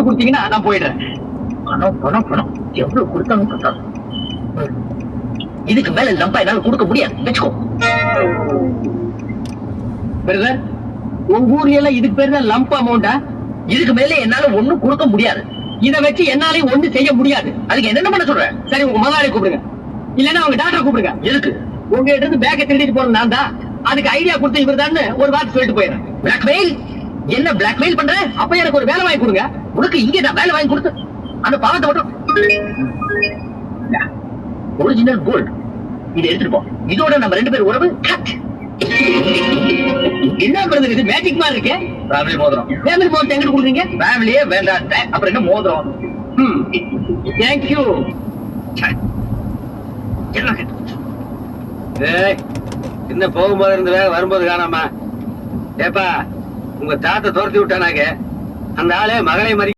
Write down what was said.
கொடுத்தீங்கன்னா நான் போயிடுறேன். பணம் பணம் பணம் எவ்வளவு கொடுத்தாலும் பத்தாது. இதுக்கு மேல லம்பா என்னால கொடுக்க முடியாது வச்சுக்கோ. பிரதர், உங்க ஊர்ல எல்லாம் இதுக்கு பேர் தான் லம்ப் அமௌண்டா? இதுக்கு மேல என்னால ஒண்ணும் கொடுக்க முடியாது. இத வச்சு என்னாலையும் ஒண்ணு செய்ய முடியாது. அதுக்கு என்னென்ன பண்ண சொல்ற? சரி, உங்க முதலாளி கூப்பிடுங்க, இல்லன்னா அவங்க டாக்டர் கூப்பிடுங்க. எதுக்கு? உங்ககிட்ட இருந்து பேக்கை திருடிட்டு போறது நான் தான். அதுக்கு ஐடியா கொடுத்து இவர் தான் ஒரு வார்த்தை சொல்லிட்டு போயிடுறேன். பிளாக்மெயில்? என்ன பிளாக்மெயில் பண்ற? அப்ப எனக்கு ஒரு வேலை வாங்கி கொடுங்க. உனக்கு இங்க நான் வேலை வாங்கி கொடுத்து அந்த பாவத்தை மட்டும். ஒரிஜினல் கோல்ட் இதை எடுத்துட்டு போ. இதோட நம்ம 2 பேர் உறவு கட். என்ன பிரதர் இது மேஜிக் மாதிரி இருக்கு? ஃபேமிலி மோதிரம். ஃபேமிலி மோதிரம் எங்க கொடுக்குறீங்க? ஃபேமிலியே வேண்டாம், அப்புறம் என்ன மோதிரம்? Thank you. என்ன போகும்போது இருந்து வரும்போது காணாமா? ஏப்பா, உங்க தாத்தை துரத்தி விட்டானாங்க. அந்த ஆளே மகளை மறி